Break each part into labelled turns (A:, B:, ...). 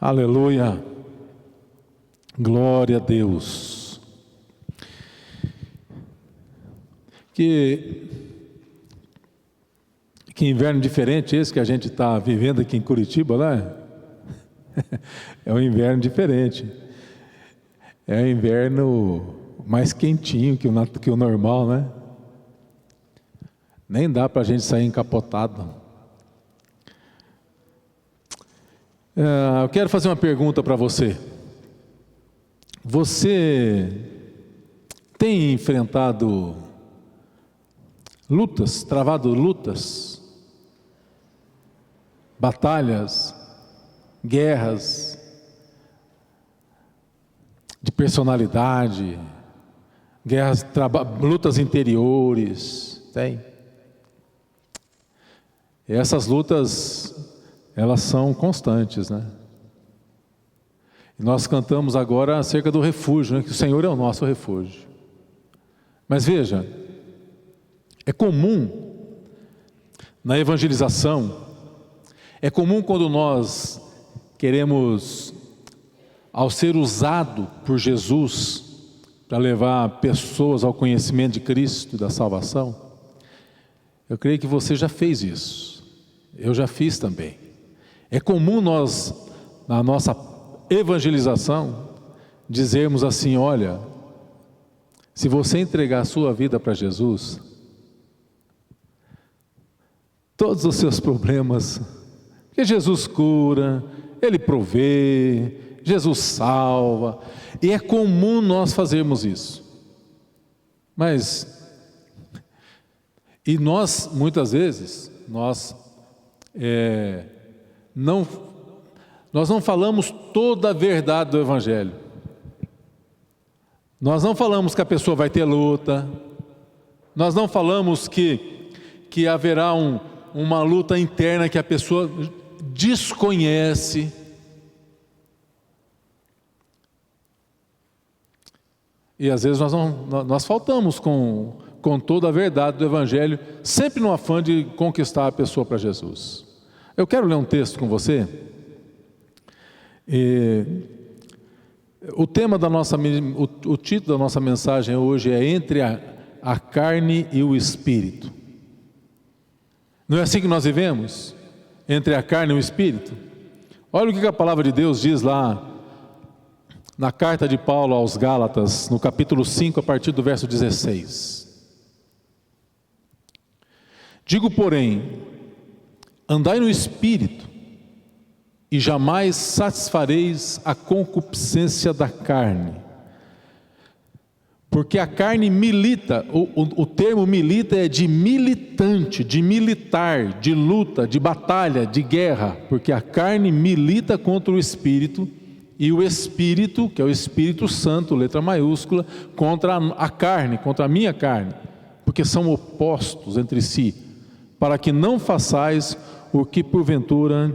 A: Aleluia, glória a Deus. Que inverno diferente esse que a gente está vivendo aqui em Curitiba, né? É um inverno diferente. É um inverno mais quentinho que o normal, né? Nem dá para a gente sair encapotado. Eu quero fazer uma pergunta para você. Você tem enfrentado lutas, travado lutas, batalhas, guerras de personalidade, lutas interiores? Tem. E essas lutas, elas são constantes, né? E nós cantamos agora acerca do refúgio, né? Que o Senhor é o nosso refúgio. Mas veja, é comum na evangelização, é comum quando nós queremos, ao ser usado por Jesus para levar pessoas ao conhecimento de Cristo e da salvação, eu creio que você já fez isso, eu já fiz também. É comum nós, na nossa evangelização, dizermos assim: olha, se você entregar a sua vida para Jesus, todos os seus problemas, porque Jesus cura, Ele provê, Jesus salva, e é comum nós fazermos isso. E nós, muitas vezes, nós não falamos toda a verdade do Evangelho. Nós não falamos que a pessoa vai ter luta, nós não falamos que haverá uma luta interna que a pessoa desconhece. E às vezes nós faltamos com toda a verdade do Evangelho, sempre no afã de conquistar a pessoa para Jesus. Eu quero ler um texto com você. O título da nossa mensagem hoje é Entre a Carne e o Espírito. Não é assim que nós vivemos? Entre a carne e o Espírito? Olha o que a palavra de Deus diz lá na carta de Paulo aos Gálatas, no capítulo 5, a partir do verso 16. Digo, porém, andai no Espírito, e jamais satisfareis a concupiscência da carne. Porque a carne milita, o termo milita é de militante, de militar, de luta, de batalha, de guerra. Porque a carne milita contra o Espírito, e o Espírito, que é o Espírito Santo, letra maiúscula, contra a carne, contra a minha carne. Porque são opostos entre si, para que não façais o que porventura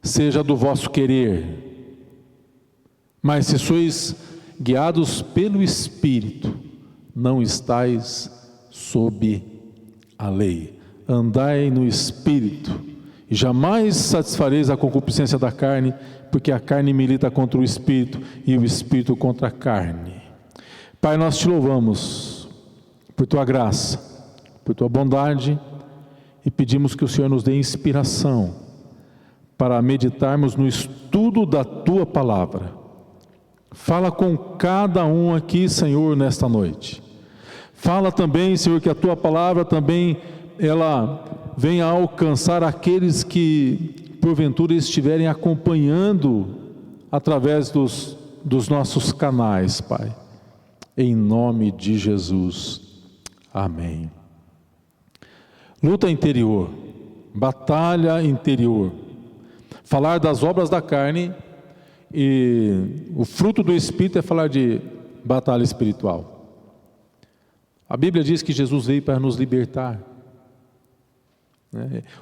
A: seja do vosso querer. Mas se sois guiados pelo Espírito, não estais sob a lei. Andai no Espírito, e jamais satisfareis a concupiscência da carne, porque a carne milita contra o Espírito, e o Espírito contra a carne. Pai, nós te louvamos por tua graça, por tua bondade, e pedimos que o Senhor nos dê inspiração para meditarmos no estudo da tua palavra. Fala com cada um aqui, Senhor, nesta noite. Fala também, Senhor, que a tua palavra também ela venha alcançar aqueles que porventura estiverem acompanhando através dos nossos canais, Pai. Em nome de Jesus. Amém. Luta interior, batalha interior. Falar das obras da carne e o fruto do Espírito é falar de batalha espiritual. A Bíblia diz que Jesus veio para nos libertar.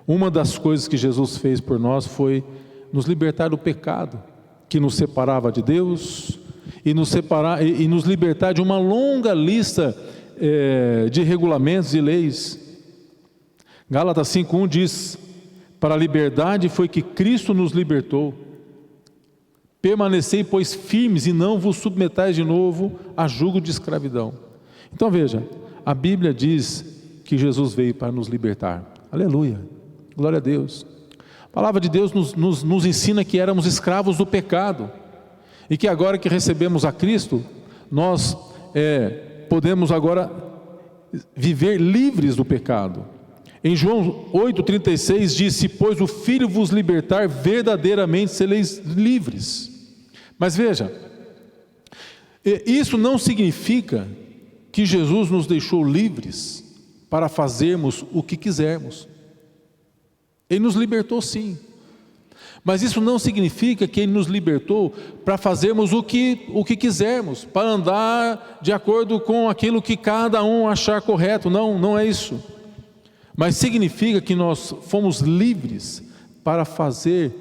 A: Uma das coisas que Jesus fez por nós foi nos libertar do pecado, que nos separava de Deus, e nos libertar de uma longa lista de regulamentos e leis. Gálatas 5:1 diz: para a liberdade foi que Cristo nos libertou. Permanecei, pois, firmes e não vos submetais de novo a jugo de escravidão. Então veja, a Bíblia diz que Jesus veio para nos libertar. Aleluia, glória a Deus. A palavra de Deus nos ensina que éramos escravos do pecado e que agora que recebemos a Cristo, nós podemos agora viver livres do pecado. Em João 8,36 diz: se pois o Filho vos libertar, verdadeiramente sereis livres. Mas veja, isso não significa que Jesus nos deixou livres para fazermos o que quisermos. Ele nos libertou sim, mas isso não significa que Ele nos libertou para fazermos o que quisermos, para andar de acordo com aquilo que cada um achar correto. Não, não é isso. Mas significa que nós fomos livres para fazer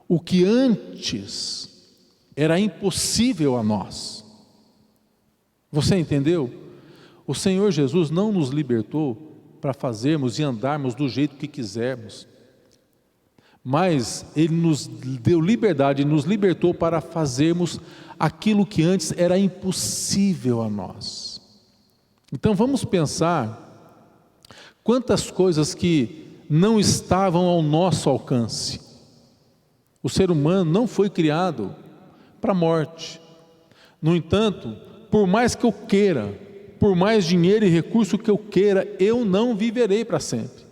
A: o que antes era impossível a nós. Você entendeu? O Senhor Jesus não nos libertou para fazermos e andarmos do jeito que quisermos, mas Ele nos deu liberdade, nos libertou para fazermos aquilo que antes era impossível a nós. Então vamos pensar quantas coisas que não estavam ao nosso alcance. O ser humano não foi criado para a morte. No entanto, por mais que eu queira, por mais dinheiro e recurso que eu queira, eu não viverei para sempre.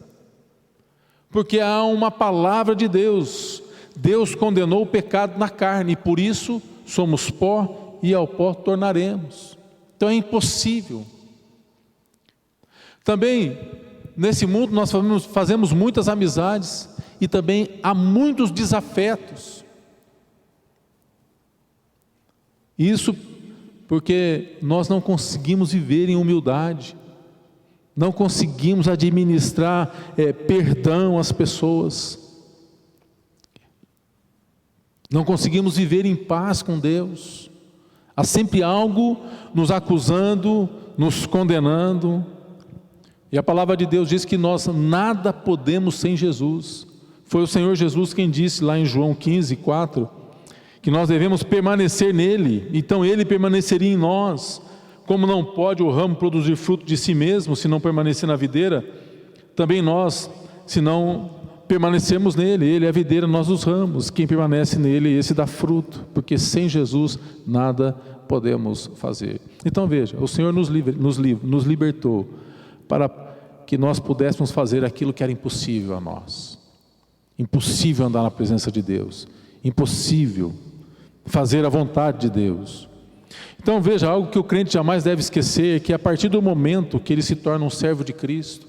A: Porque há uma palavra de Deus. Deus condenou o pecado na carne, e por isso somos pó e ao pó tornaremos. Então é impossível. Também, nesse mundo nós fazemos muitas amizades e também há muitos desafetos. Isso porque nós não conseguimos viver em humildade, não conseguimos administrar perdão às pessoas, não conseguimos viver em paz com Deus. Há sempre algo nos acusando, nos condenando. E a palavra de Deus diz que nós nada podemos sem Jesus. Foi o Senhor Jesus quem disse lá em João 15:4, que nós devemos permanecer nele, então ele permaneceria em nós. Como não pode o ramo produzir fruto de si mesmo, se não permanecer na videira, também nós, se não permanecermos nele, ele é a videira, nós os ramos, quem permanece nele, esse dá fruto, porque sem Jesus nada podemos fazer. Então veja, o Senhor nos libertou, para que nós pudéssemos fazer aquilo que era impossível a nós. Impossível andar na presença de Deus, impossível fazer a vontade de Deus. Então veja, algo que o crente jamais deve esquecer é que a partir do momento que ele se torna um servo de Cristo,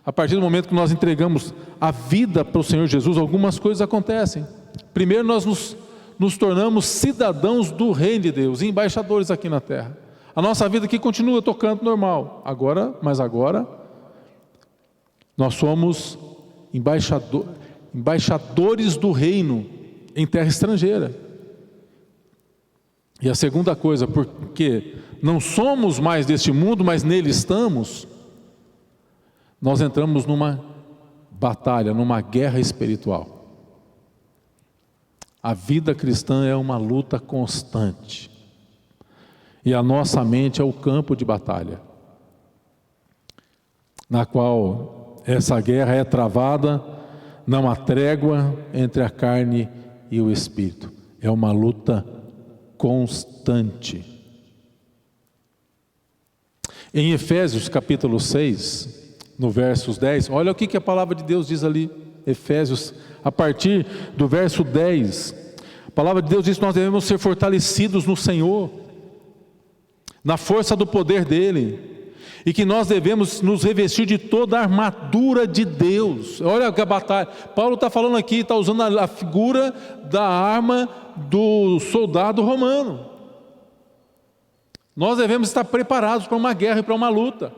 A: a partir do momento que nós entregamos a vida para o Senhor Jesus, algumas coisas acontecem. Primeiro, nós nos tornamos cidadãos do reino de Deus, embaixadores aqui na terra. A nossa vida aqui continua tocando normal, mas agora nós somos embaixadores do reino em terra estrangeira. E a segunda coisa, porque não somos mais deste mundo, mas nele estamos, nós entramos numa batalha, numa guerra espiritual. A vida cristã é uma luta constante, e a nossa mente é o campo de batalha, na qual essa guerra é travada, não há trégua entre a carne e o espírito, é uma luta constante. Em Efésios capítulo 6, no versos 10, olha o que a palavra de Deus diz ali, Efésios, a partir do verso 10, a palavra de Deus diz que nós devemos ser fortalecidos no Senhor, na força do poder dEle, e que nós devemos nos revestir de toda a armadura de Deus. Olha a batalha, Paulo está falando aqui, está usando a figura da arma do soldado romano. Nós devemos estar preparados para uma guerra e para uma luta.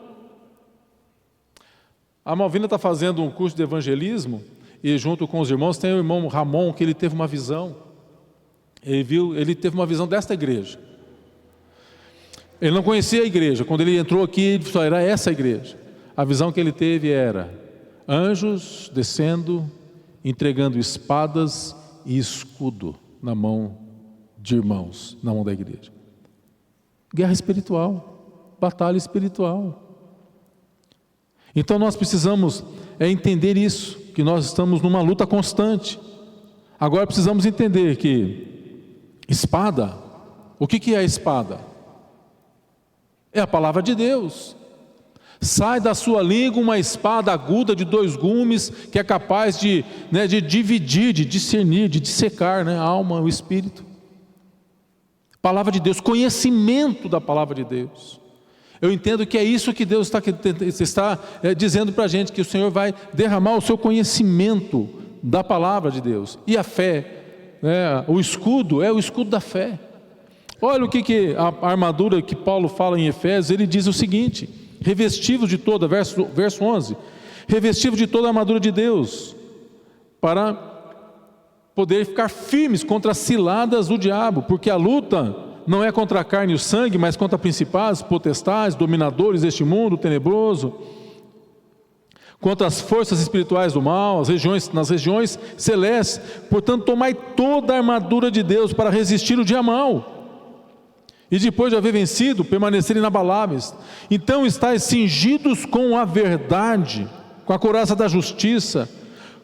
A: A Malvina está fazendo um curso de evangelismo, e junto com os irmãos tem o irmão Ramon, que ele teve uma visão. Ele teve uma visão desta igreja. Ele não conhecia a igreja. Quando ele entrou aqui, ele falou: era essa a igreja. A visão que ele teve era anjos descendo, entregando espadas e escudo. na mão de irmãos, na mão da igreja. Guerra espiritual, batalha espiritual. Então nós precisamos entender isso, que nós estamos numa luta constante. Agora precisamos entender que espada, o que é a espada? É a palavra de Deus. Sai da sua língua uma espada aguda de 2 gumes, que é capaz de dividir, de discernir, de dissecar, a alma, o espírito. Palavra de Deus, conhecimento da palavra de Deus. Eu entendo que é isso que Deus está dizendo para a gente, que o Senhor vai derramar o seu conhecimento da palavra de Deus. E a fé, o escudo é o escudo da fé. Olha o que a armadura que Paulo fala em Efésios, ele diz o seguinte: revestivos de toda, verso 11, revestivos de toda a armadura de Deus, para poder ficar firmes contra as ciladas do diabo, porque a luta não é contra a carne e o sangue, mas contra principados, potestades, dominadores deste mundo tenebroso, contra as forças espirituais do mal, nas regiões celestes. Portanto, tomai toda a armadura de Deus para resistir o dia mau, e depois de haver vencido, permanecer inabaláveis. Então estáis cingidos com a verdade, com a couraça da justiça,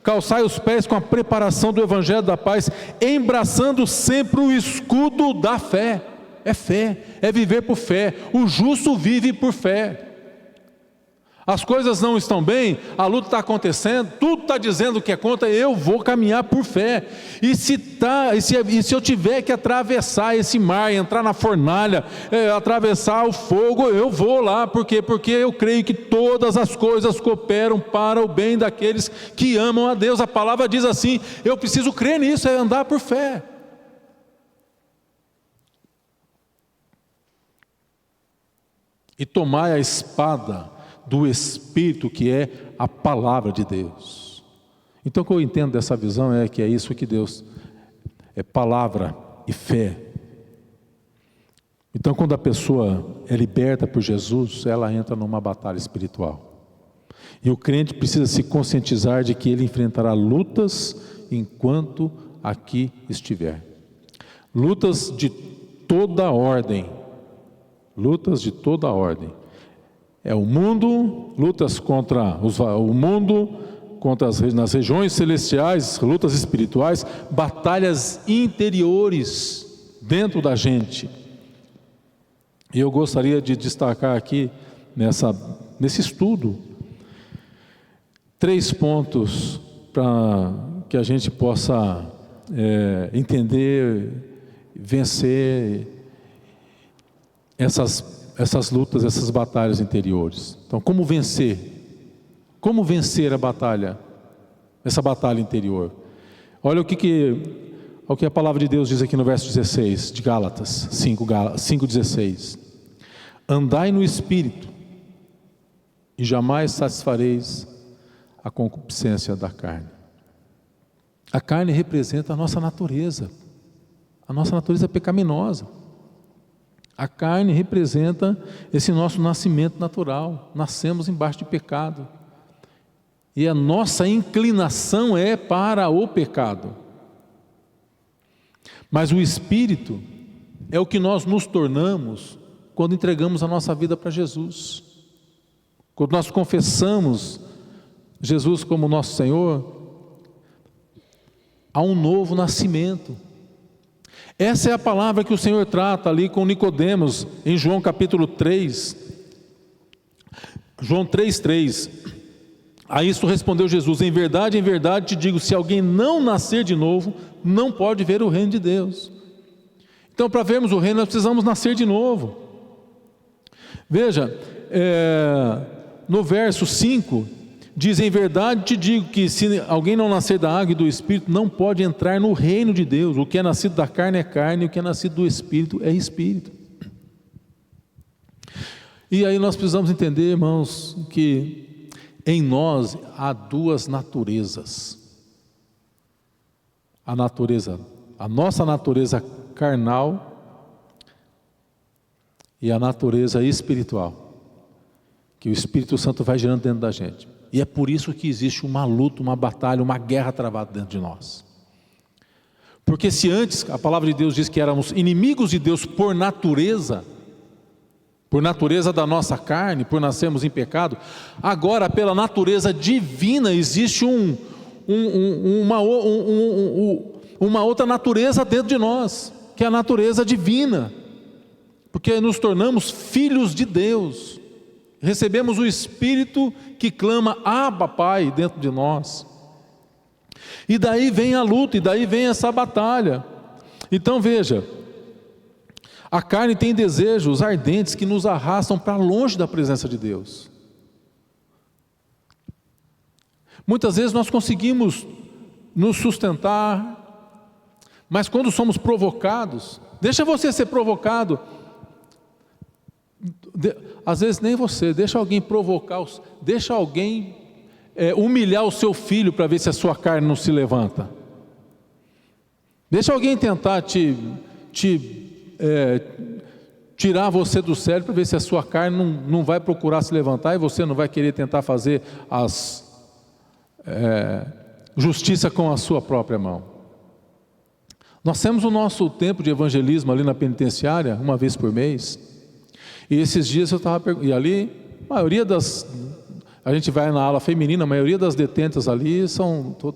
A: calçai os pés com a preparação do evangelho da paz, embraçando sempre o escudo da fé. É fé, é viver por fé. O justo vive por fé. As coisas não estão bem, a luta está acontecendo, tudo está dizendo que é contra, eu vou caminhar por fé. E se eu tiver que atravessar esse mar, entrar na fornalha, atravessar o fogo, eu vou lá. Por quê? Porque eu creio que todas as coisas cooperam para o bem daqueles que amam a Deus. A palavra diz assim, eu preciso crer nisso, é andar por fé. E tomai a espada do Espírito, que é a palavra de Deus. Então o que eu entendo dessa visão é que é isso que Deus é, palavra e fé. Então quando a pessoa é liberta por Jesus, ela entra numa batalha espiritual. E o crente precisa se conscientizar de que ele enfrentará lutas enquanto aqui estiver. Lutas de toda ordem. Lutas de toda ordem. É o mundo, lutas contra o mundo, nas regiões celestiais, lutas espirituais, batalhas interiores dentro da gente. E eu gostaria de destacar aqui, nesse estudo, 3 pontos para que a gente possa entender, vencer essas lutas, essas batalhas interiores. Então, como vencer? Como vencer a batalha? Essa batalha interior. Olha o que a palavra de Deus diz aqui no verso 16 de Gálatas 5:16. Andai no Espírito, e jamais satisfareis a concupiscência da carne. A carne representa a nossa natureza pecaminosa. A carne representa esse nosso nascimento natural, nascemos embaixo de pecado, e a nossa inclinação é para o pecado. Mas o Espírito é o que nós nos tornamos quando entregamos a nossa vida para Jesus, quando nós confessamos Jesus como nosso Senhor. Há um novo nascimento. Essa é a palavra que o Senhor trata ali com Nicodemos, em João capítulo 3, João 3:3. A isto respondeu Jesus: em verdade te digo, se alguém não nascer de novo, não pode ver o reino de Deus. Então, para vermos o reino, nós precisamos nascer de novo. Veja, no verso 5, diz: em verdade te digo que se alguém não nascer da água e do Espírito, não pode entrar no reino de Deus. O que é nascido da carne é carne, e o que é nascido do Espírito é Espírito. E aí nós precisamos entender, irmãos, que em nós há 2 naturezas. A nossa natureza carnal e a natureza espiritual, que o Espírito Santo vai gerando dentro da gente. E é por isso que existe uma luta, uma batalha, uma guerra travada dentro de nós. Porque se antes a palavra de Deus diz que éramos inimigos de Deus por natureza da nossa carne, por nascermos em pecado, agora pela natureza divina existe uma outra natureza dentro de nós, que é a natureza divina, porque nos tornamos filhos de Deus, recebemos o Espírito que clama Abba Pai dentro de nós, e daí vem a luta, e daí vem essa batalha. Então veja, a carne tem desejos ardentes que nos arrastam para longe da presença de Deus. Muitas vezes nós conseguimos nos sustentar, mas quando somos provocados, deixa você ser provocado, às vezes nem você, deixa alguém provocar, deixa alguém humilhar o seu filho para ver se a sua carne não se levanta. Deixa alguém tentar tirar você do sério para ver se a sua carne não vai procurar se levantar e você não vai querer tentar fazer justiça com a sua própria mão. Nós temos o nosso tempo de evangelismo ali na penitenciária, uma vez por mês, e esses dias eu estava perguntando, e ali, a gente vai na ala feminina, a maioria das detentas ali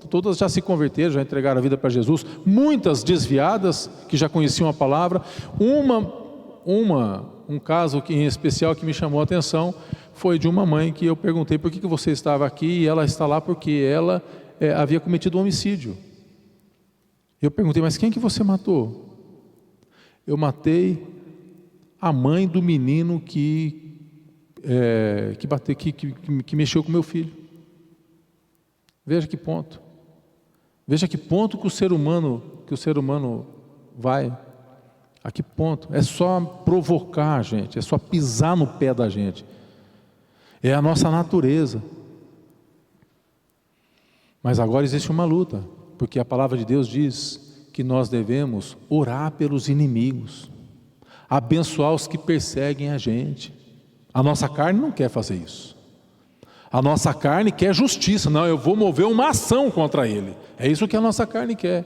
A: todas já se converteram, já entregaram a vida para Jesus, muitas desviadas, que já conheciam a palavra. Um caso em especial que me chamou a atenção, foi de uma mãe que eu perguntei por que você estava aqui, e ela está lá porque ela havia cometido um homicídio. Eu perguntei, mas quem que você matou? Eu matei a mãe do menino que mexeu com meu filho. Veja que ponto que o ser humano vai, a que ponto, é só provocar a gente, é só pisar no pé da gente, é a nossa natureza. Mas agora existe uma luta, porque a palavra de Deus diz que nós devemos orar pelos inimigos, abençoar os que perseguem a gente. A nossa carne não quer fazer isso. A nossa carne quer justiça. Não, eu vou mover uma ação contra ele. É isso que a nossa carne quer.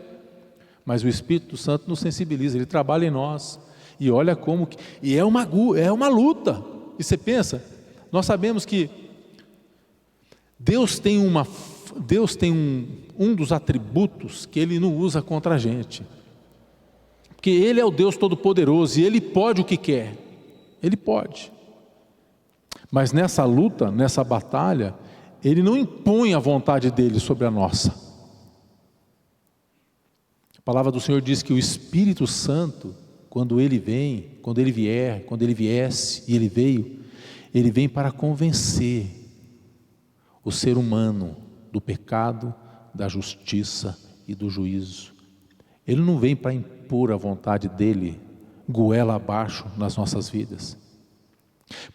A: Mas o Espírito Santo nos sensibiliza, ele trabalha em nós. E olha como que... E é uma luta. E você pensa, nós sabemos que Deus tem um dos atributos que Ele não usa contra a gente. Porque Ele é o Deus Todo-Poderoso e Ele pode o que quer. Ele pode. Mas nessa luta, nessa batalha, Ele não impõe a vontade dEle sobre a nossa. A palavra do Senhor diz que o Espírito Santo, quando Ele viesse, e Ele veio, Ele vem para convencer o ser humano do pecado, da justiça e do juízo. Ele não vem para impor a vontade dEle, goela abaixo nas nossas vidas.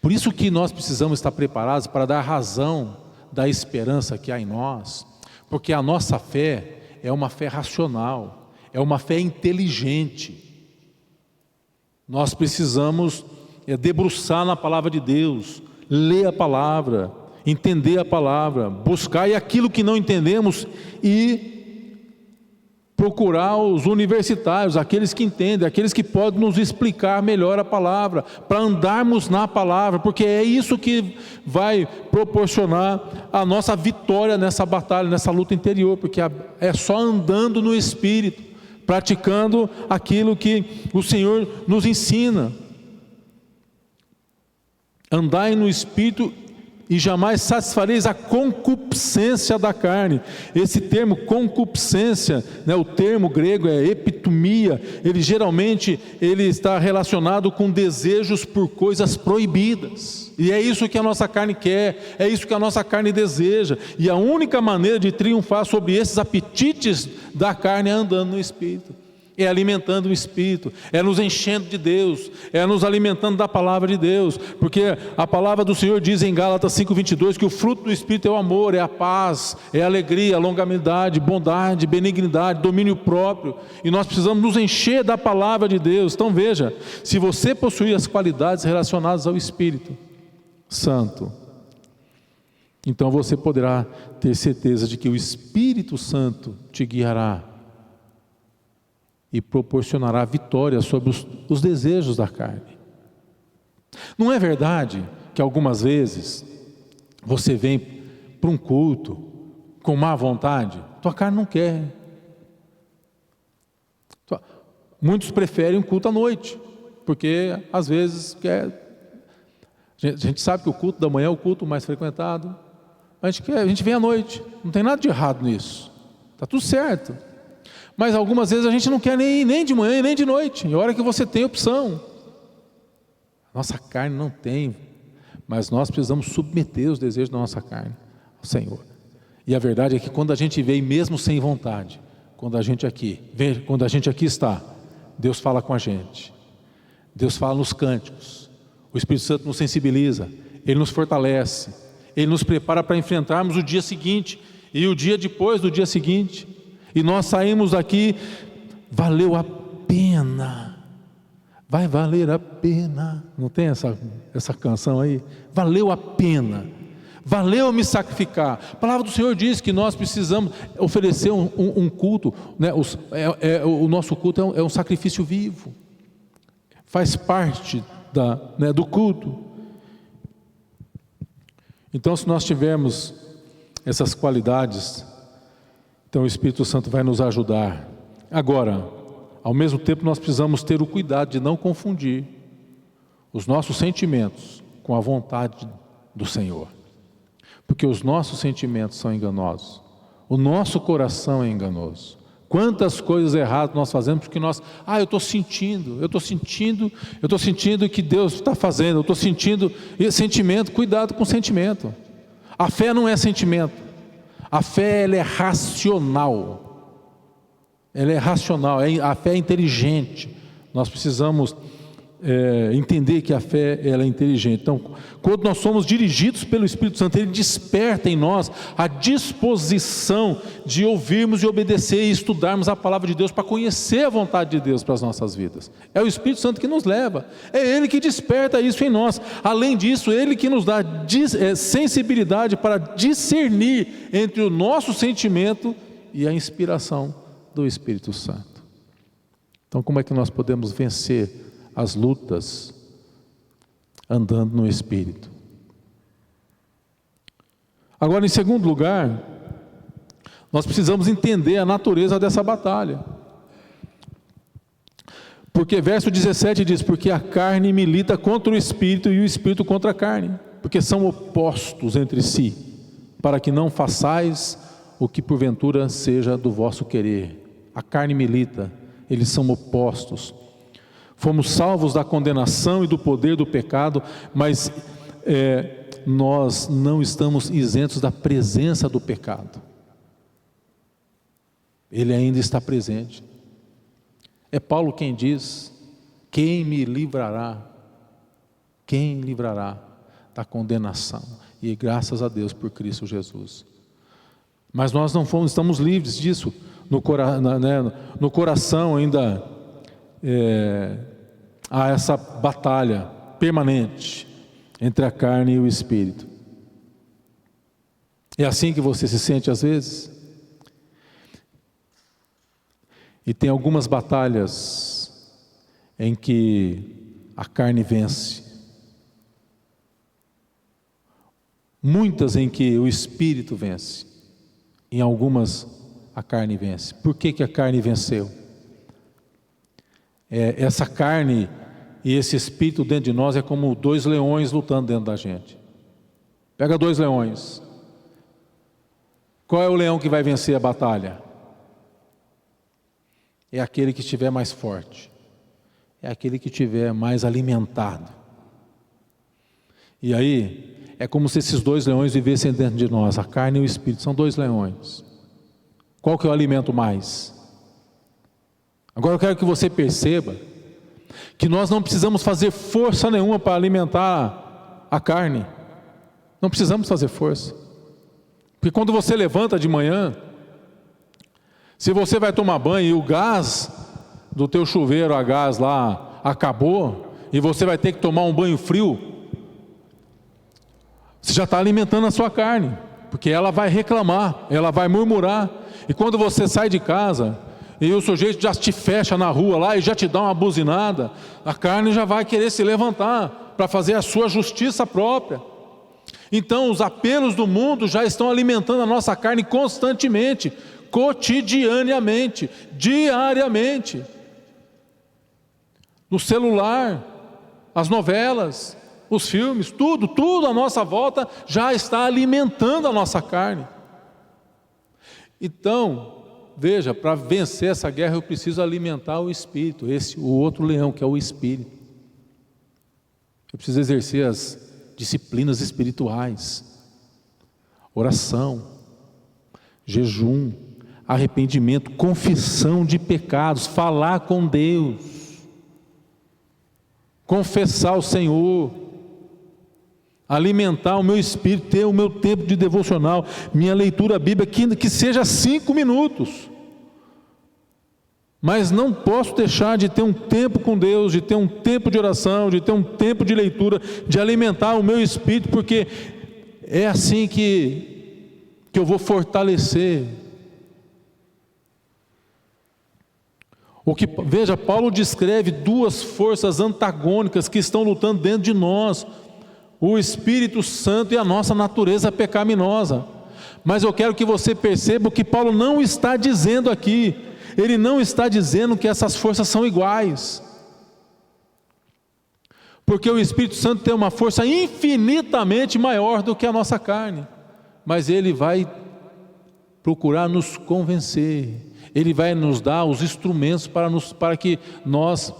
A: Por isso que nós precisamos estar preparados para dar razão da esperança que há em nós, porque a nossa fé é uma fé racional, é uma fé inteligente. Nós precisamos debruçar na palavra de Deus, ler a palavra, entender a palavra, buscar aquilo que não entendemos e procurar os universitários, aqueles que entendem, aqueles que podem nos explicar melhor a palavra, para andarmos na palavra, porque é isso que vai proporcionar a nossa vitória nessa batalha, nessa luta interior, porque é só andando no Espírito, praticando aquilo que o Senhor nos ensina. Andai no Espírito e jamais satisfareis a concupiscência da carne. Esse termo concupiscência, o termo grego é epitomia, ele geralmente está relacionado com desejos por coisas proibidas, e é isso que a nossa carne quer, é isso que a nossa carne deseja, e a única maneira de triunfar sobre esses apetites da carne é andando no Espírito, é alimentando o Espírito, é nos enchendo de Deus, é nos alimentando da palavra de Deus, porque a palavra do Senhor diz em Gálatas 5:22 que o fruto do Espírito é o amor, é a paz, é a alegria, a longanimidade, bondade, benignidade, domínio próprio, e nós precisamos nos encher da palavra de Deus. Então veja, se você possuir as qualidades relacionadas ao Espírito Santo, então você poderá ter certeza de que o Espírito Santo te guiará e proporcionará vitória sobre os desejos da carne. Não é verdade que algumas vezes você vem para um culto com má vontade? Tua carne não quer. Muitos preferem um culto à noite, porque às vezes quer. A gente sabe que o culto da manhã é o culto mais frequentado, mas a gente vem à noite, não tem nada de errado nisso, está tudo certo. Mas algumas vezes a gente não quer nem de manhã e nem de noite, e a hora que você tem opção. Nossa carne não tem, mas nós precisamos submeter os desejos da nossa carne ao Senhor. E a verdade é que quando a gente vem mesmo sem vontade, quando a gente aqui está, Deus fala com a gente, Deus fala nos cânticos, o Espírito Santo nos sensibiliza, Ele nos fortalece, Ele nos prepara para enfrentarmos o dia seguinte e o dia depois do dia seguinte, e nós saímos daqui, valeu a pena, vai valer a pena, não tem essa canção aí? Valeu a pena, valeu me sacrificar. A palavra do Senhor diz que nós precisamos oferecer um culto, né? O nosso culto é um sacrifício vivo, faz parte do culto. Então, se nós tivermos essas qualidades, então o Espírito Santo vai nos ajudar. Agora, ao mesmo tempo, nós precisamos ter o cuidado de não confundir os nossos sentimentos com a vontade do Senhor, porque os nossos sentimentos são enganosos, o nosso coração é enganoso. Quantas coisas erradas nós fazemos porque nós, eu estou sentindo que Deus está fazendo, eu estou sentindo, e sentimento, cuidado com o sentimento. A fé não é sentimento, a fé ela é racional, a fé é inteligente. Nós precisamos entender que a fé ela é inteligente. Então, quando nós somos dirigidos pelo Espírito Santo, Ele desperta em nós a disposição de ouvirmos e obedecer e estudarmos a palavra de Deus para conhecer a vontade de Deus para as nossas vidas. É o Espírito Santo que nos leva, é Ele que desperta isso em nós. Além disso, Ele que nos dá sensibilidade para discernir entre o nosso sentimento e a inspiração do Espírito Santo. Então, como é que nós podemos vencer as lutas andando no Espírito? Agora, em segundo lugar, nós precisamos entender a natureza dessa batalha, porque verso 17 diz: porque a carne milita contra o Espírito e o Espírito contra a carne, porque são opostos entre si, para que não façais o que porventura seja do vosso querer. A carne milita, eles são opostos. Fomos salvos da condenação e do poder do pecado, mas nós não estamos isentos da presença do pecado. Ele ainda está presente. É Paulo quem diz: quem me livrará? Quem livrará da condenação? E graças a Deus por Cristo Jesus. Mas nós não estamos livres disso. No coração ainda há essa batalha permanente entre a carne e o Espírito. É assim que você se sente às vezes? E tem algumas batalhas em que a carne vence, muitas em que o Espírito vence, em algumas a carne vence. Por que a carne venceu? Essa carne e esse Espírito dentro de nós é como dois leões lutando dentro da gente. Pega dois leões, qual é o leão que vai vencer a batalha? É aquele que estiver mais forte, é aquele que estiver mais alimentado. E aí, é como se esses dois leões vivessem dentro de nós, a carne e o Espírito, são dois leões. Qual que eu alimento mais? Agora eu quero que você perceba que nós não precisamos fazer força nenhuma para alimentar a carne. Não precisamos fazer força. Porque quando você levanta de manhã, se você vai tomar banho e o gás do teu chuveiro a gás lá acabou, e você vai ter que tomar um banho frio, você já está alimentando a sua carne, porque ela vai reclamar, ela vai murmurar. E quando você sai de casa e o sujeito já te fecha na rua lá e já te dá uma buzinada, a carne já vai querer se levantar para fazer a sua justiça própria. Então os apelos do mundo já estão alimentando a nossa carne constantemente, cotidianamente, diariamente. No celular, as novelas, os filmes, tudo à nossa volta já está alimentando a nossa carne. Então, veja, para vencer essa guerra eu preciso alimentar o espírito, o outro leão que é o espírito. Eu preciso exercer as disciplinas espirituais, oração, jejum, arrependimento, confissão de pecados, falar com Deus, confessar ao Senhor, alimentar o meu espírito, ter o meu tempo de devocional, minha leitura bíblica, que seja 5 minutos. Mas não posso deixar de ter um tempo com Deus, de ter um tempo de oração, de ter um tempo de leitura, de alimentar o meu espírito, porque é assim que eu vou fortalecer. Veja, Paulo descreve 2 forças antagônicas que estão lutando dentro de nós: o Espírito Santo e a nossa natureza pecaminosa. Mas eu quero que você perceba o que Paulo não está dizendo aqui. Ele não está dizendo que essas forças são iguais, porque o Espírito Santo tem uma força infinitamente maior do que a nossa carne, mas ele vai procurar nos convencer, ele vai nos dar os instrumentos para que nós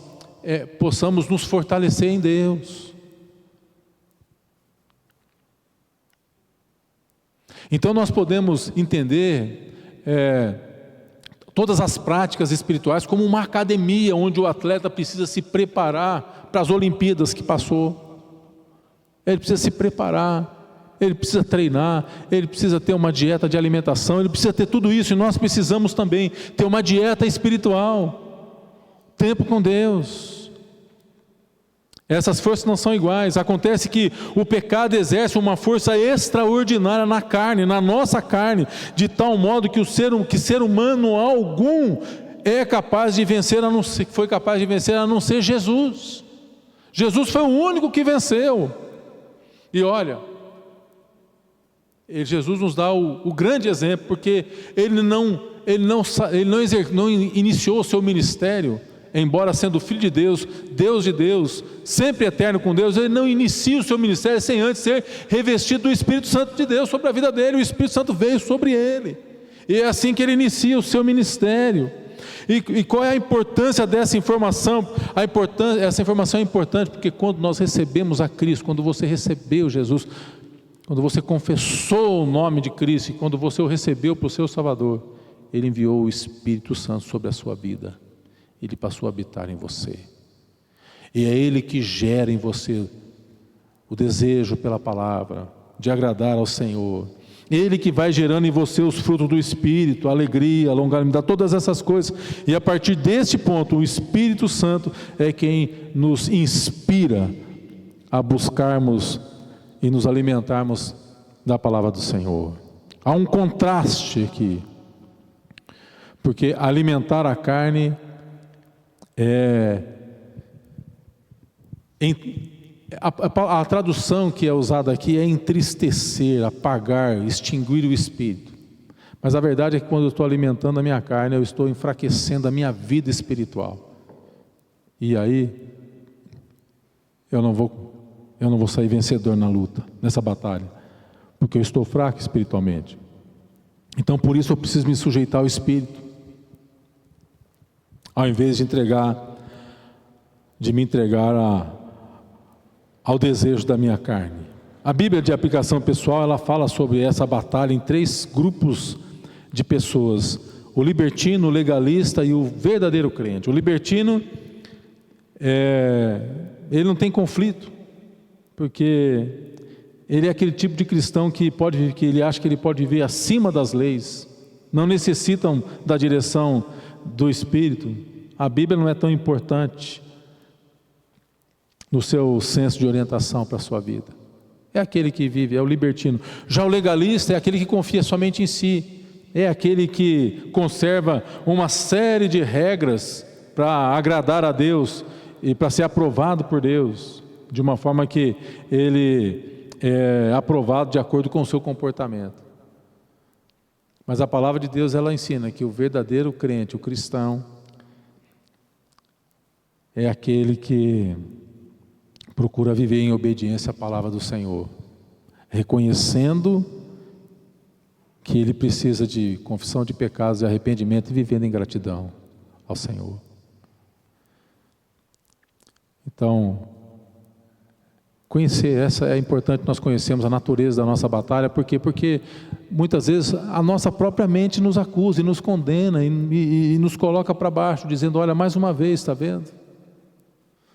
A: possamos nos fortalecer em Deus. Então nós podemos entender todas as práticas espirituais como uma academia, onde o atleta precisa se preparar para as Olimpíadas que passou. Ele precisa se preparar, ele precisa treinar, ele precisa ter uma dieta de alimentação, ele precisa ter tudo isso, e nós precisamos também ter uma dieta espiritual, tempo com Deus. Essas forças não são iguais. Acontece que o pecado exerce uma força extraordinária na carne, na nossa carne, de tal modo que ser humano algum é capaz de vencer, foi capaz de vencer a não ser Jesus. Jesus foi o único que venceu. E olha, Jesus nos dá o grande exemplo, porque ele não iniciou o seu ministério, embora sendo Filho de Deus, Deus de Deus, sempre eterno com Deus, ele não inicia o seu ministério sem antes ser revestido do Espírito Santo de Deus sobre a vida dele. O Espírito Santo veio sobre ele, e é assim que ele inicia o seu ministério. E qual é a importância dessa informação? Essa informação é importante porque quando nós recebemos a Cristo, quando você recebeu Jesus, quando você confessou o nome de Cristo, e quando você o recebeu para o seu Salvador, ele enviou o Espírito Santo sobre a sua vida. Ele passou a habitar em você, e é Ele que gera em você o desejo pela palavra, de agradar ao Senhor. Ele que vai gerando em você os frutos do Espírito, a alegria, a longanimidade, todas essas coisas. E a partir deste ponto, o Espírito Santo é quem nos inspira a buscarmos e nos alimentarmos da palavra do Senhor. Há um contraste aqui, porque alimentar a carne a tradução que é usada aqui é entristecer, apagar, extinguir o espírito. Mas a verdade é que quando eu estou alimentando a minha carne, eu estou enfraquecendo a minha vida espiritual. E aí eu não vou sair vencedor na luta, nessa batalha, porque eu estou fraco espiritualmente. Então por isso eu preciso me sujeitar ao Espírito, ao invés de me entregar ao desejo da minha carne. A Bíblia de aplicação pessoal, ela fala sobre essa batalha em 3 grupos de pessoas: o libertino, o legalista e o verdadeiro crente. O libertino, ele não tem conflito, porque ele é aquele tipo de cristão que ele acha que ele pode viver acima das leis, não necessitam da direção do Espírito. A Bíblia não é tão importante no seu senso de orientação para a sua vida. É aquele que vive, é o libertino. Já o legalista é aquele que confia somente em si. é aquele que conserva uma série de regras para agradar a Deus e para ser aprovado por Deus, de uma forma que ele é aprovado de acordo com o seu comportamento. Mas a palavra de Deus, ela ensina que o verdadeiro crente, o cristão, é aquele que procura viver em obediência à palavra do Senhor, reconhecendo que ele precisa de confissão de pecados e arrependimento e vivendo em gratidão ao Senhor. Então, é importante nós conhecermos a natureza da nossa batalha. Por quê? Porque muitas vezes a nossa própria mente nos acusa e nos condena e nos coloca para baixo, dizendo: olha, mais uma vez, está vendo?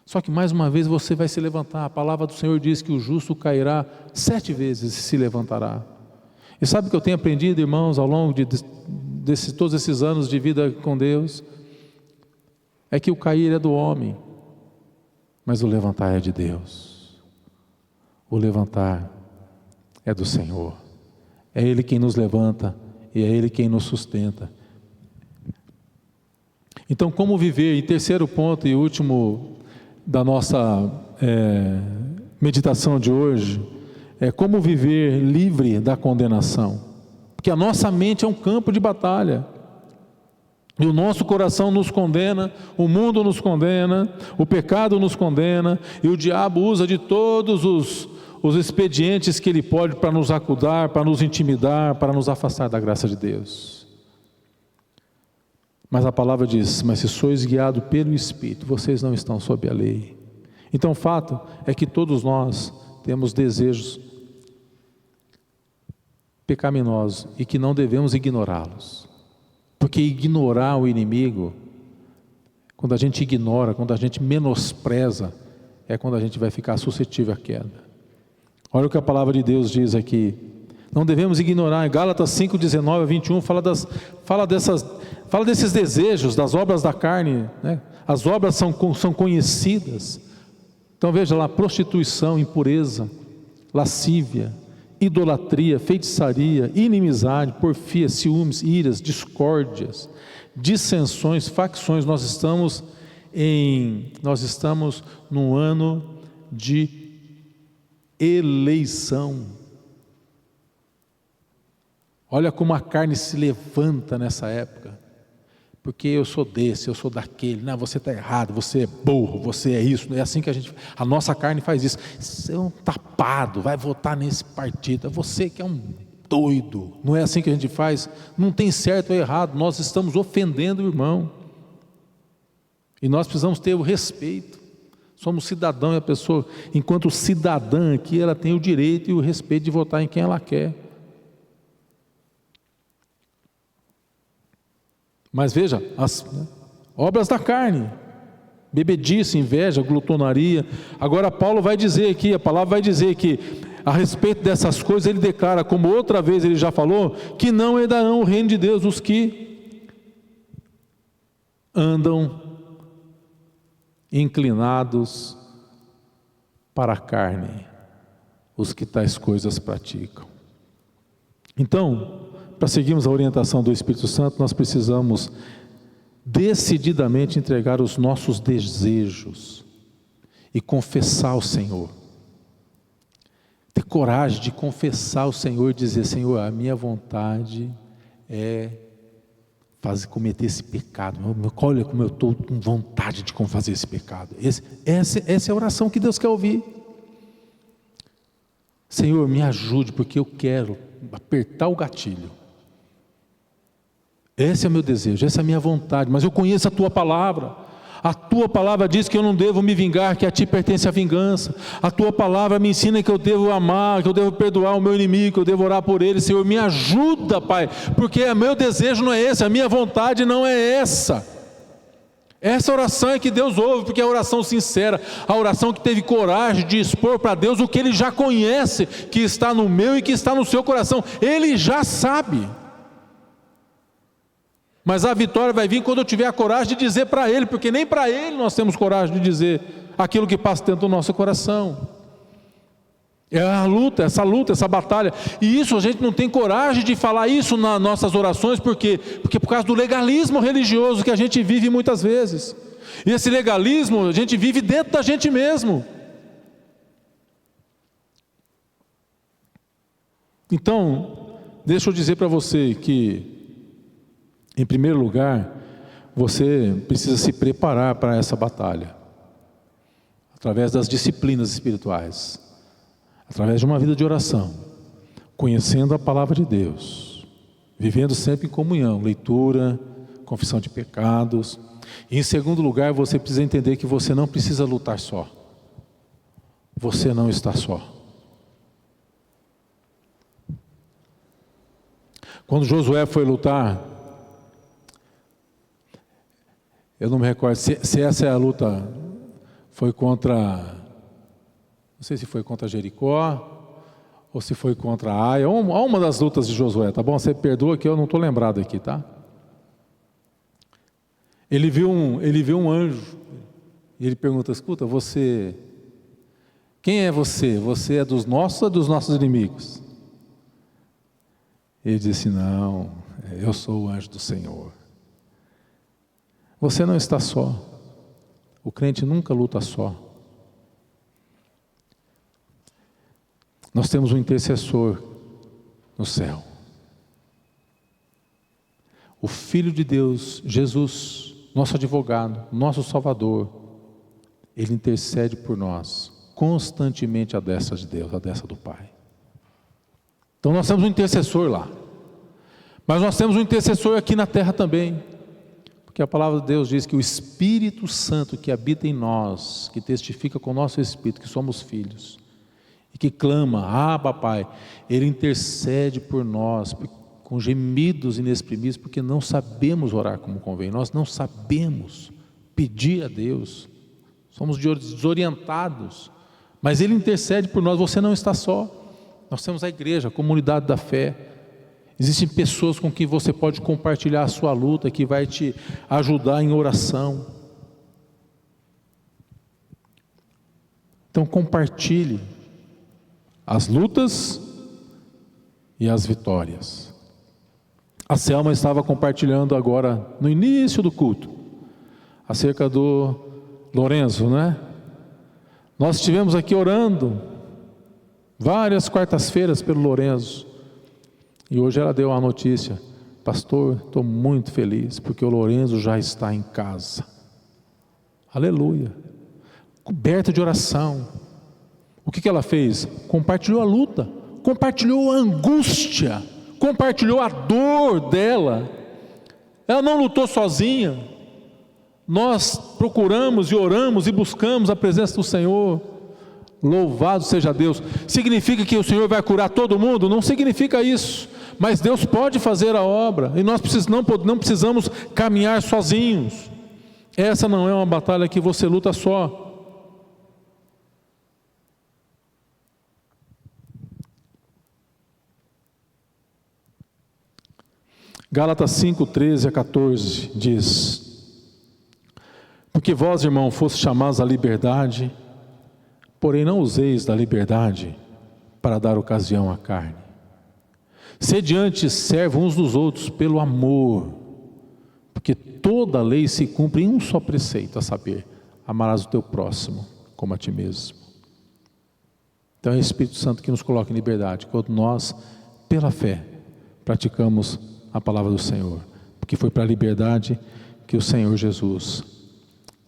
A: Só que mais uma vez você vai se levantar. A palavra do Senhor diz que o justo cairá 7 vezes e se levantará. E sabe o que eu tenho aprendido, irmãos, ao longo de todos esses anos de vida com Deus? É que o cair é do homem, mas o levantar é de Deus. O levantar é do Senhor. É Ele quem nos levanta e é Ele quem nos sustenta. Então, como viver? E terceiro ponto e último da nossa meditação de hoje, é como viver livre da condenação. Porque a nossa mente é um campo de batalha. E o nosso coração nos condena, o mundo nos condena, o pecado nos condena, e o diabo usa de todos os expedientes que ele pode para nos acusar, para nos intimidar, para nos afastar da graça de Deus. Mas a palavra diz: mas se sois guiados pelo Espírito, vocês não estão sob a lei. Então o fato é que todos nós temos desejos pecaminosos e que não devemos ignorá-los. Porque ignorar o inimigo, quando a gente ignora, quando a gente menospreza, é quando a gente vai ficar suscetível à queda. Olha o que a palavra de Deus diz aqui: não devemos ignorar. Em Gálatas 5, 19 a 21 fala desses desejos, das obras da carne, né? As obras são conhecidas. Então veja lá: prostituição, impureza, lascívia, idolatria, feitiçaria, inimizade, porfia, ciúmes, iras, discórdias, dissensões, facções. Nós estamos num ano de eleição. Olha como a carne se levanta nessa época. Porque eu sou desse, eu sou daquele, não, você está errado, você é burro, você é isso. É assim que a nossa carne faz isso. Você é um tapado, vai votar nesse partido, é você que é um doido. Não é assim que a gente faz. Não tem certo ou errado, nós estamos ofendendo o irmão. E nós precisamos ter o respeito. Somos cidadão, e a pessoa, enquanto cidadã aqui, ela tem o direito e o respeito de votar em quem ela quer. Mas veja, as obras da carne: bebedice, inveja, glutonaria. Agora Paulo vai dizer aqui, a palavra vai dizer que a respeito dessas coisas ele declara, como outra vez ele já falou, que não herdarão o reino de Deus os que andam inclinados para a carne, os que tais coisas praticam. Então, para seguirmos a orientação do Espírito Santo, nós precisamos decididamente entregar os nossos desejos e confessar ao Senhor. Ter coragem de confessar ao Senhor e dizer: Senhor, a minha vontade é cometer esse pecado. Olha como eu estou com vontade de fazer esse pecado. Essa é a oração que Deus quer ouvir. Senhor, me ajude, porque eu quero apertar o gatilho. Esse é o meu desejo, essa é a minha vontade, mas eu conheço a Tua palavra. A Tua palavra diz que eu não devo me vingar, que a Ti pertence a vingança. A Tua palavra me ensina que eu devo amar, que eu devo perdoar o meu inimigo, que eu devo orar por ele. Senhor, me ajuda, Pai, porque o meu desejo não é esse, a minha vontade não é essa. Essa oração é que Deus ouve, porque é a oração sincera, a oração que teve coragem de expor para Deus o que Ele já conhece, que está no meu e que está no seu coração. Ele já sabe. Mas a vitória vai vir quando eu tiver a coragem de dizer para Ele, porque nem para Ele nós temos coragem de dizer aquilo que passa dentro do nosso coração. É a luta, essa batalha. E isso a gente não tem coragem de falar isso nas nossas orações, por quê? Porque por causa do legalismo religioso que a gente vive muitas vezes. E esse legalismo a gente vive dentro da gente mesmo. Então, deixa eu dizer para você que, em primeiro lugar, você precisa se preparar para essa batalha, através das disciplinas espirituais, através de uma vida de oração, conhecendo a palavra de Deus, vivendo sempre em comunhão, leitura, confissão de pecados. E em segundo lugar, você precisa entender que você não precisa lutar só. Você não está só. Quando Josué foi lutar, eu não me recordo se essa é a luta, foi contra, não sei se foi contra Jericó, ou se foi contra Ai, uma das lutas de Josué, tá bom? Você perdoa que eu não estou lembrado aqui, tá? Ele viu um anjo, e ele pergunta, escuta, quem é você? Você é dos nossos ou dos nossos inimigos? Ele disse, não, eu sou o anjo do Senhor. Você não está só. O crente nunca luta só. Nós temos um intercessor no céu. O Filho de Deus, Jesus, nosso advogado, nosso Salvador, Ele intercede por nós, constantemente à destra de Deus, à destra do Pai. Então nós temos um intercessor lá, mas nós temos um intercessor aqui na terra também, porque a palavra de Deus diz que o Espírito Santo que habita em nós, que testifica com o nosso Espírito que somos filhos, e que clama, Abba Pai, Ele intercede por nós, com gemidos inexprimíveis, porque não sabemos orar como convém, nós não sabemos pedir a Deus, somos desorientados, mas Ele intercede por nós. Você não está só. Nós temos a igreja, a comunidade da fé. Existem pessoas com quem você pode compartilhar a sua luta, que vai te ajudar em oração. Então compartilhe as lutas e as vitórias. A Selma estava compartilhando agora, no início do culto, acerca do Lourenço, né? Nós estivemos aqui orando várias quartas-feiras pelo Lourenço, e hoje ela deu a notícia, pastor, estou muito feliz, porque o Lourenço já está em casa, aleluia, coberta de oração. O que ela fez? Compartilhou a luta, compartilhou a angústia, compartilhou a dor dela, ela não lutou sozinha, nós procuramos e oramos e buscamos a presença do Senhor. Louvado seja Deus. Significa que o Senhor vai curar todo mundo? Não significa isso, mas Deus pode fazer a obra, e nós não precisamos caminhar sozinhos. Essa não é uma batalha que você luta só. Gálatas 5, 13 a 14 diz, porque vós, irmão, fostes chamados à liberdade, porém não useis da liberdade para dar ocasião à carne. Sede antes servos uns dos outros pelo amor, porque toda a lei se cumpre em um só preceito, a saber, amarás o teu próximo como a ti mesmo. Então é o Espírito Santo que nos coloca em liberdade, quando nós, pela fé, praticamos a palavra do Senhor, porque foi para a liberdade que o Senhor Jesus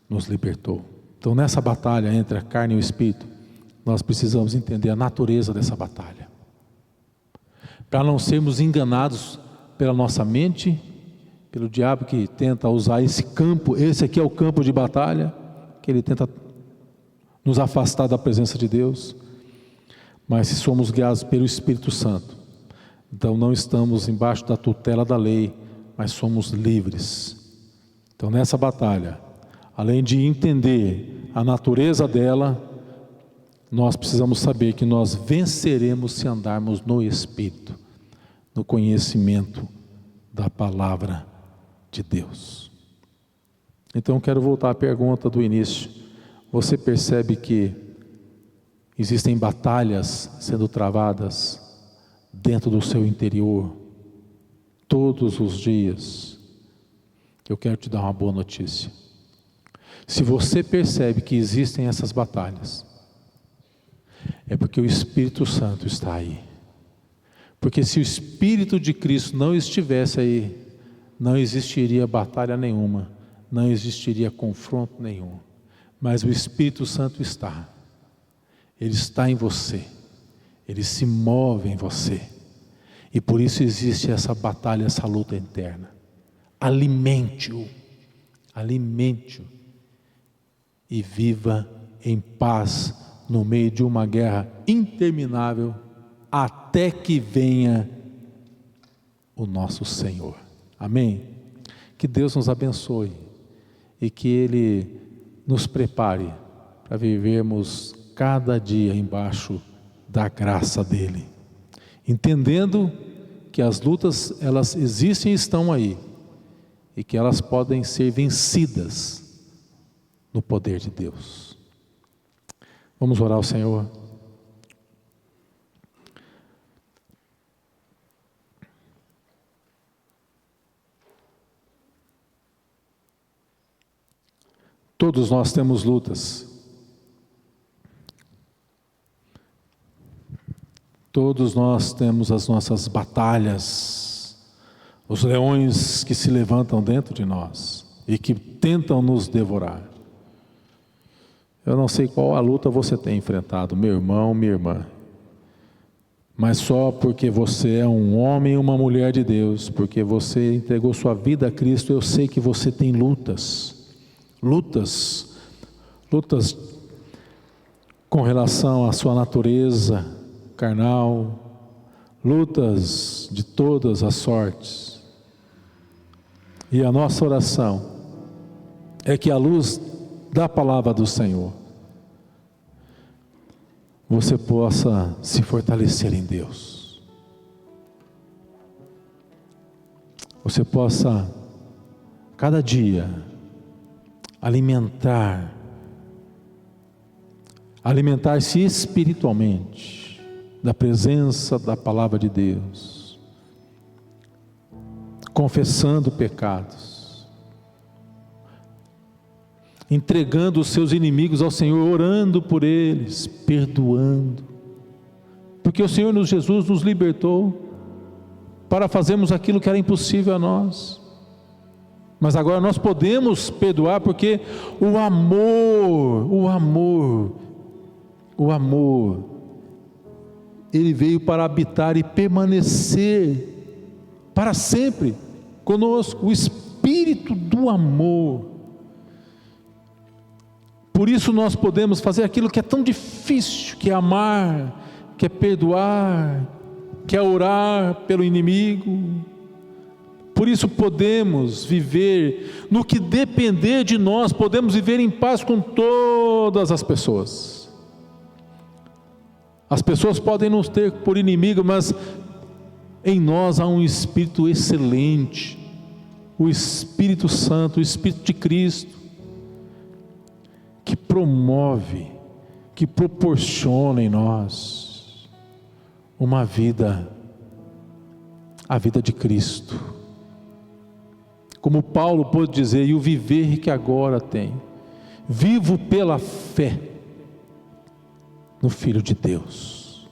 A: nos libertou. Então nessa batalha entre a carne e o Espírito, nós precisamos entender a natureza dessa batalha, para não sermos enganados pela nossa mente, pelo diabo que tenta usar esse campo. Esse aqui é o campo de batalha, que ele tenta nos afastar da presença de Deus. Mas se somos guiados pelo Espírito Santo, então não estamos embaixo da tutela da lei, mas somos livres. Então nessa batalha, além de entender a natureza dela, nós precisamos saber que nós venceremos se andarmos no Espírito, no conhecimento da palavra de Deus. Então quero voltar à pergunta do início. Você percebe que Existem batalhas sendo travadas dentro do seu interior, todos os dias. Eu quero te dar uma boa notícia. Se você percebe que existem essas batalhas, é porque o Espírito Santo está aí. Porque se o Espírito de Cristo não estivesse aí, não existiria batalha nenhuma, não existiria confronto nenhum. Mas o Espírito Santo está. Ele está em você. Ele se move em você. E por isso existe essa batalha, essa luta interna. Alimente-o. Alimente-o. E viva em paz no meio de uma guerra interminável, até que venha o nosso Senhor. Amém? Que Deus nos abençoe e que Ele nos prepare para vivermos cada dia embaixo da graça dEle, entendendo que as lutas, elas existem e estão aí, e que elas podem ser vencidas no poder de Deus. Vamos orar ao Senhor. Todos nós temos lutas. Todos nós temos as nossas batalhas, os leões que se levantam dentro de nós e que tentam nos devorar. Eu não sei qual a luta você tem enfrentado, meu irmão, minha irmã, mas só porque você é um homem e uma mulher de Deus, porque você entregou sua vida a Cristo, eu sei que você tem lutas com relação à sua natureza carnal, lutas de todas as sortes. E a nossa oração é que à luz da palavra do Senhor, você possa se fortalecer em Deus. Você possa, cada dia, alimentar-se espiritualmente da presença da palavra de Deus, confessando pecados, entregando os seus inimigos ao Senhor, orando por eles, perdoando, porque o Senhor Jesus nos libertou para fazermos aquilo que era impossível a nós. Mas agora nós podemos perdoar, porque o amor, Ele veio para habitar e permanecer para sempre conosco, o Espírito do amor. Por isso nós podemos fazer aquilo que é tão difícil, que é amar, que é perdoar, que é orar pelo inimigo. Por isso podemos viver, no que depender de nós, podemos viver em paz com todas as pessoas. As pessoas podem nos ter por inimigo, mas em nós há um Espírito excelente, o Espírito Santo, o Espírito de Cristo, que promove, que proporciona em nós uma vida, a vida de Cristo. Como Paulo pôde dizer, e o viver que agora tenho, vivo pela fé no Filho de Deus.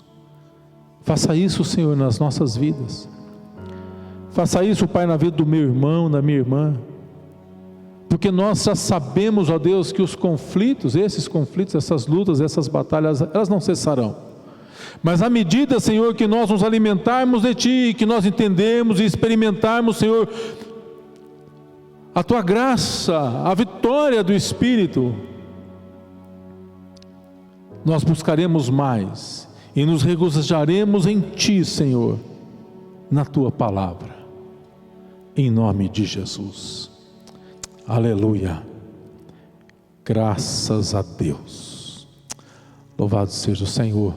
A: Faça isso, Senhor, nas nossas vidas. Faça isso, Pai, na vida do meu irmão, da minha irmã. Porque nós já sabemos, ó Deus, que os conflitos, essas lutas, essas batalhas, elas não cessarão. Mas à medida, Senhor, que nós nos alimentarmos de Ti, que nós entendermos e experimentarmos, Senhor, a Tua graça, a vitória do Espírito, nós buscaremos mais e nos regozijaremos em Ti, Senhor, na Tua palavra, em nome de Jesus. Aleluia, graças a Deus, louvado seja o Senhor.